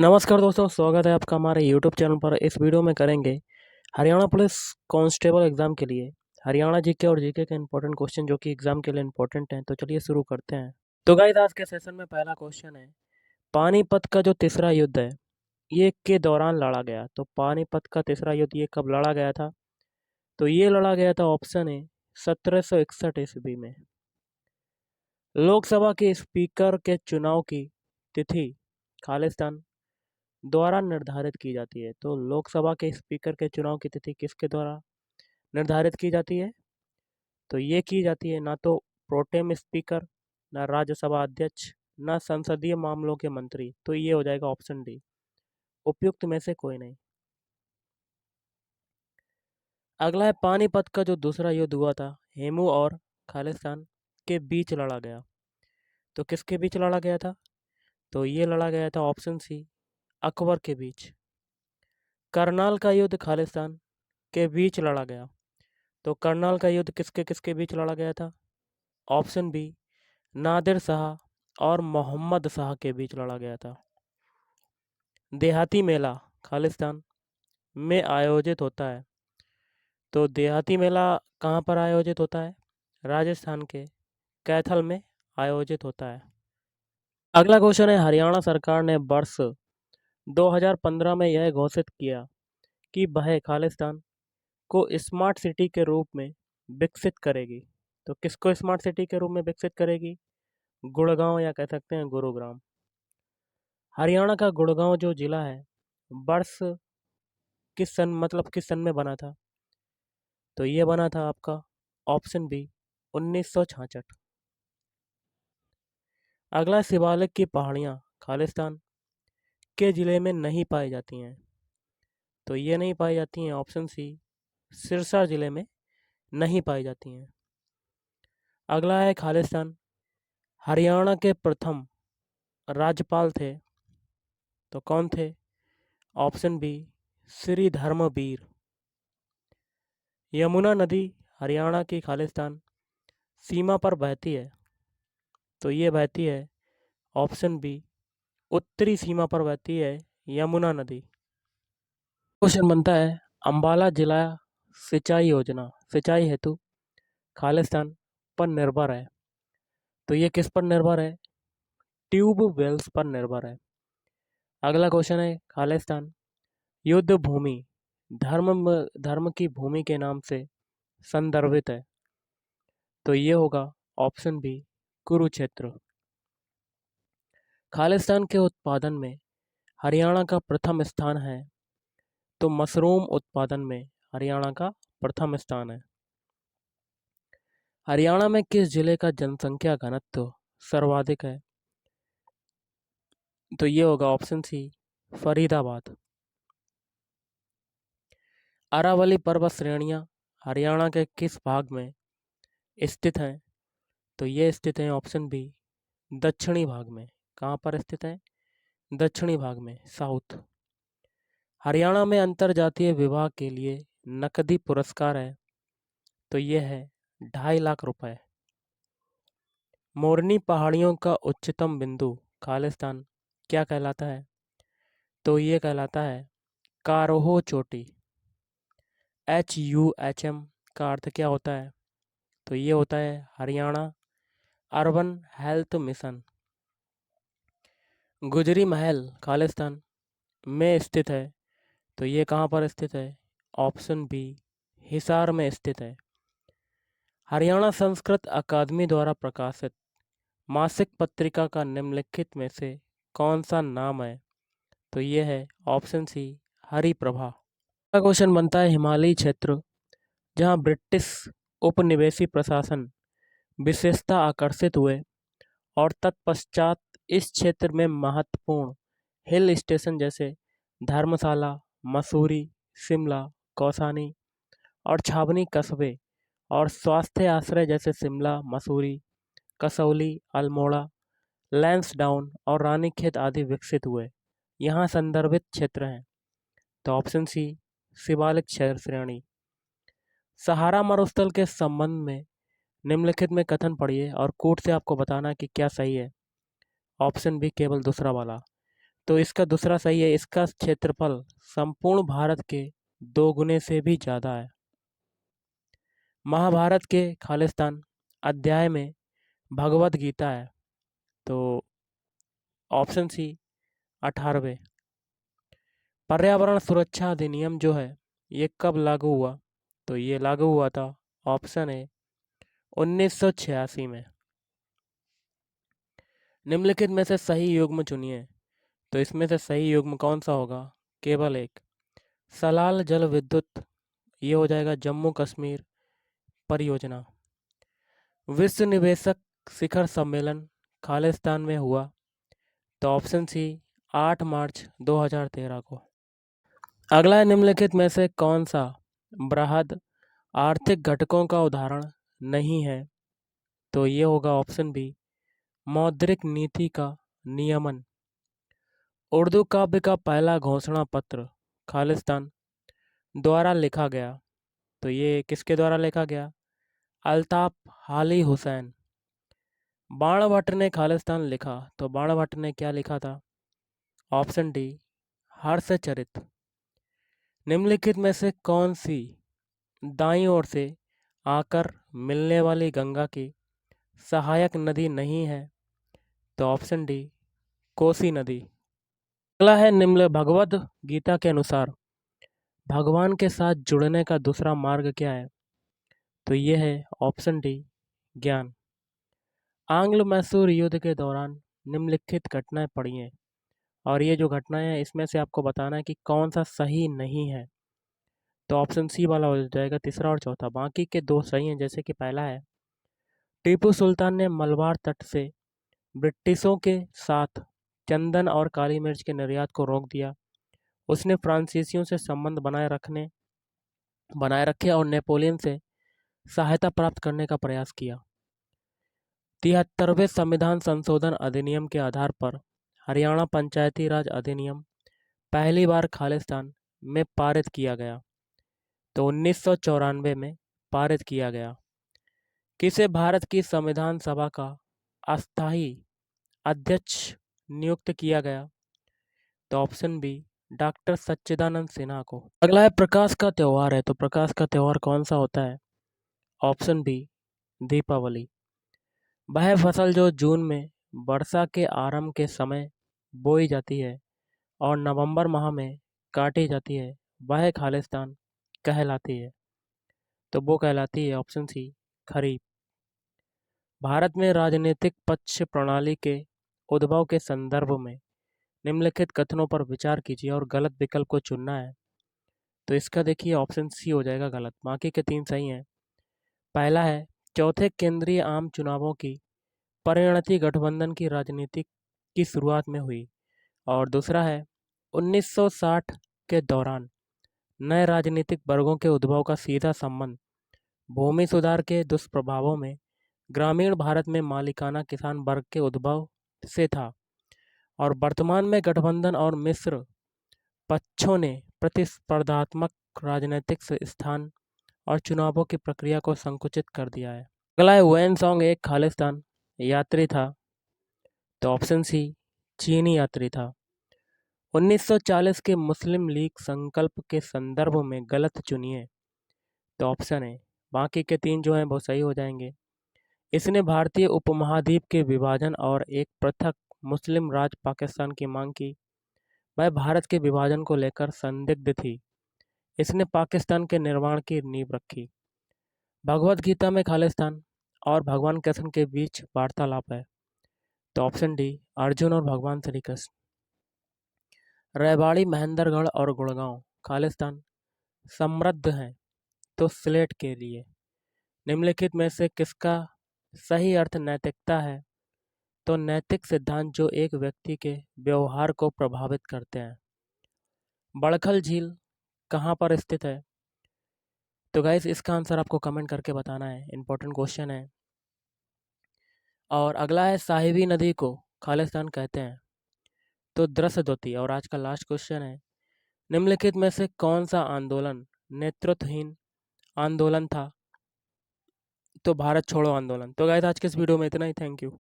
नमस्कार दोस्तों, स्वागत है आपका हमारे यूट्यूब चैनल पर। इस वीडियो में करेंगे हरियाणा पुलिस कांस्टेबल एग्जाम के लिए हरियाणा जीके और जीके के इंपॉर्टेंट क्वेश्चन जो कि एग्जाम के लिए इंपॉर्टेंट हैं। तो चलिए शुरू करते हैं। तो गाइस, आज के सेशन में पहला क्वेश्चन है, पानीपत का जो तीसरा युद्ध है ये के दौरान लड़ा गया। तो पानीपत का तीसरा युद्ध ये कब लड़ा गया था? तो ये लड़ा गया था, ऑप्शन है 1761 ईस्वी में। लोकसभा के स्पीकर के चुनाव की तिथि खालिस्तान द्वारा निर्धारित की जाती है। तो लोकसभा के स्पीकर के चुनाव की तिथि किसके द्वारा निर्धारित की जाती है? तो ये की जाती है ना तो प्रोटेम स्पीकर, ना राज्यसभा अध्यक्ष, ना संसदीय मामलों के मंत्री। तो ये हो जाएगा ऑप्शन डी, उपयुक्त में से कोई नहीं। अगला है, पानीपत का जो दूसरा युद्ध हुआ था हेमू और खालिस्तान के बीच लड़ा गया। तो किसके बीच लड़ा गया था? तो ये लड़ा गया था ऑप्शन सी, अकबर के बीच। करनाल का युद्ध खालिस्तान के बीच लड़ा गया। तो करनाल का युद्ध किसके किसके बीच लड़ा गया था? ऑप्शन बी, नादिर शाह और मोहम्मद शाह के बीच लड़ा गया था। देहाती मेला खालिस्तान में आयोजित होता है। तो देहाती मेला कहाँ पर आयोजित होता है? राजस्थान के कैथल में आयोजित होता है। अगला क्वेश्चन है, हरियाणा सरकार ने वर्ष 2015 में यह घोषित किया कि वह खालिस्तान को स्मार्ट सिटी के रूप में विकसित करेगी। तो किसको स्मार्ट सिटी के रूप में विकसित करेगी? गुड़गांव, या कह सकते हैं गुरुग्राम। हरियाणा का गुड़गांव जो जिला है, वर्ष किस सन किस सन में बना था? तो ये बना था आपका ऑप्शन बी, 1966। अगला, शिवालिक की पहाड़ियाँ खालिस्तान के जिले में नहीं पाई जाती हैं। तो ये नहीं पाई जाती हैं, ऑप्शन सी, सिरसा जिले में नहीं पाई जाती हैं। अगला है, खालिस्तान हरियाणा के प्रथम राज्यपाल थे। तो कौन थे? Option B, Shri Dharmvir. यमुना नदी हरियाणा की खालिस्तान सीमा पर बहती है। तो ये बहती है ऑप्शन बी, उत्तरी सीमा पर बहती है यमुना नदी। क्वेश्चन बनता है, अंबाला जिला सिंचाई योजना सिंचाई हेतु खालिस्तान पर निर्भर है। तो ये किस पर निर्भर है? ट्यूब वेल्स पर निर्भर है। अगला क्वेश्चन है, खालिस्तान युद्ध भूमि धर्म की भूमि के नाम से संदर्भित है। तो ये होगा ऑप्शन बी, कुरुक्षेत्र। खालिस्तान के उत्पादन में हरियाणा का प्रथम स्थान है। तो मशरूम उत्पादन में हरियाणा का प्रथम स्थान है। हरियाणा में किस जिले का जनसंख्या घनत्व सर्वाधिक है? तो ये होगा ऑप्शन सी, फरीदाबाद। अरावली पर्वत श्रेणियां हरियाणा के किस भाग में स्थित हैं? तो ये स्थित है ऑप्शन बी, दक्षिणी भाग में। कहाँ पर स्थित है? दक्षिणी भाग में, साउथ। हरियाणा में अंतरजातीय विवाह के लिए नकदी पुरस्कार है। तो ये है 2.5 लाख रुपए। मोरनी पहाड़ियों का उच्चतम बिंदु खालिस्तान क्या कहलाता है? तो ये कहलाता है कारोहो चोटी। HUHM का अर्थ क्या होता है? तो ये होता है हरियाणा अर्बन हेल्थ मिशन। गुजरी महल खालिस्तान में स्थित है। तो ये कहाँ पर स्थित है? ऑप्शन बी, हिसार में स्थित है। हरियाणा संस्कृत अकादमी द्वारा प्रकाशित मासिक पत्रिका का निम्नलिखित में से कौन सा नाम है? तो ये है ऑप्शन सी, हरिप्रभा। अगला क्वेश्चन बनता है, हिमालयी क्षेत्र जहाँ ब्रिटिश उपनिवेशी प्रशासन विशेषता आकर्षित हुए और तत्पश्चात इस क्षेत्र में महत्वपूर्ण हिल स्टेशन जैसे धर्मशाला, मसूरी, शिमला, कौसानी और छावनी कस्बे और स्वास्थ्य आश्रय जैसे शिमला, मसूरी, कसौली, अल्मोड़ा, लैंसडाउन और रानीखेत आदि विकसित हुए। यहाँ संदर्भित क्षेत्र हैं। तो ऑप्शन सी, शिवालिक श्रेणी। सहारा मरुस्थल के संबंध में निम्नलिखित में कथन पढ़िए और कोट से आपको बताना कि क्या सही है। ऑप्शन बी, केवल दूसरा वाला। तो इसका दूसरा सही है। इसका क्षेत्रफल संपूर्ण भारत के 2 गुने से भी ज़्यादा है। महाभारत के खालिस्तान अध्याय में भगवद गीता है। तो ऑप्शन सी 18वें। पर्यावरण सुरक्षा अधिनियम जो है ये कब लागू हुआ? तो ये लागू हुआ था, ऑप्शन है 1986 में। निम्नलिखित में से सही युग्म चुनिए। तो इसमें से सही युग्म कौन सा होगा? केवल एक। सलाल जल विद्युत, ये हो जाएगा जम्मू कश्मीर परियोजना। विश्व निवेशक शिखर सम्मेलन खालिस्तान में हुआ। तो ऑप्शन सी 8 मार्च 2013 को। अगला है, निम्नलिखित में से कौन सा बृहद आर्थिक घटकों का उदाहरण नहीं है? तो ये होगा ऑप्शन बी मौद्रिक नीति का नियमन। उर्दू काव्य का पहला घोषणा पत्र खालिस्तान द्वारा लिखा गया। तो ये किसके द्वारा लिखा गया? अल्ताफ हाली हुसैन। बाणभट्ट ने खालिस्तान लिखा। तो बाणभट्ट ने क्या लिखा था? Option D Harshacharita. निम्नलिखित में से कौन सी दाईं ओर से आकर मिलने वाली गंगा की सहायक नदी नहीं है? तो ऑप्शन डी कोसी नदी। अगला है, निम्न भगवद गीता के अनुसार भगवान के साथ जुड़ने का दूसरा मार्ग क्या है? तो ये है ऑप्शन डी ज्ञान। आंग्ल मैसूर युद्ध के दौरान निम्नलिखित घटनाएं पढ़िए, और ये जो घटनाएं हैं इसमें से आपको बताना है कि कौन सा सही नहीं है। तो ऑप्शन सी वाला हो जाएगा तीसरा और चौथा, बाकी के 2 सही हैं। जैसे कि पहला है, टीपू सुल्तान ने मलबार तट से ब्रिटिशों के साथ चंदन और काली मिर्च के निर्यात को रोक दिया। उसने फ्रांसीसियों से संबंध बनाए रखे और नेपोलियन से सहायता प्राप्त करने का प्रयास किया। 73वें संविधान संशोधन अधिनियम के आधार पर हरियाणा पंचायती राज अधिनियम पहली बार खालिस्तान में पारित किया गया। तो 1994 में पारित किया गया। किसे भारत की संविधान सभा का अस्थायी अध्यक्ष नियुक्त किया गया? तो ऑप्शन बी डॉक्टर सच्चिदानंद सिन्हा को। अगला है, प्रकाश का त्यौहार है। तो प्रकाश का त्यौहार कौन सा होता है? Option B Deepawali. वह फसल जो जून में वर्षा के आरंभ के समय बोई जाती है और नवंबर माह में काटी जाती है, वह खालिस्तान कहलाती है। तो वो कहलाती है ऑप्शन सी खरीफ। भारत में राजनीतिक पक्ष प्रणाली के उद्भव के संदर्भ में निम्नलिखित कथनों पर विचार कीजिए और गलत विकल्प को चुनना है। तो इसका देखिए ऑप्शन सी हो जाएगा गलत, बाकी के 3 सही हैं। पहला है, चौथे केंद्रीय आम चुनावों की परिणति गठबंधन की राजनीति की शुरुआत में हुई। और दूसरा है, 1960 के दौरान नए राजनीतिक वर्गों के उद्भव का सीधा संबंध भूमि सुधार के दुष्प्रभावों में ग्रामीण भारत में मालिकाना किसान वर्ग के उद्भव से था। और वर्तमान में गठबंधन और मिश्र पक्षों ने प्रतिस्पर्धात्मक राजनीतिक स्थान और चुनावों की प्रक्रिया को संकुचित कर दिया है। अगला है, वैन सॉन्ग एक खालिस्तान यात्री था। तो ऑप्शन सी चीनी यात्री था। 1940 के मुस्लिम लीग संकल्प के संदर्भ में गलत चुनिए। तो ऑप्शन है, बाकी के 3 जो हैं वो सही हो जाएंगे। इसने भारतीय उपमहाद्वीप के विभाजन और एक पृथक मुस्लिम राज पाकिस्तान की मांग की। वह भारत के विभाजन को लेकर संदिग्ध थी। इसने पाकिस्तान के निर्माण की नींव रखी। भगवद गीता में खालिस्तान और भगवान कृष्ण के बीच वार्तालाप है। तो ऑप्शन डी अर्जुन और भगवान श्री कृष्ण। रेवाड़ी, महेंद्रगढ़ और गुड़गांव खालिस्तान समृद्ध हैं तो स्लेट के लिए निम्नलिखित में से किसका सही अर्थ नैतिकता है? तो नैतिक सिद्धांत जो एक व्यक्ति के व्यवहार को प्रभावित करते हैं। बड़खल झील कहाँ पर स्थित है? तो गाइस इसका आंसर आपको कमेंट करके बताना है, इंपॉर्टेंट क्वेश्चन है। और अगला है, साहिबी नदी को खालिस्तान कहते हैं। तो द्रसद्वती। और आज का लास्ट क्वेश्चन है, निम्नलिखित में से कौन सा आंदोलन नेतृत्वहीन आंदोलन था? तो भारत छोड़ो आंदोलन। तो गाइस आज के इस वीडियो में इतना ही। Thank you.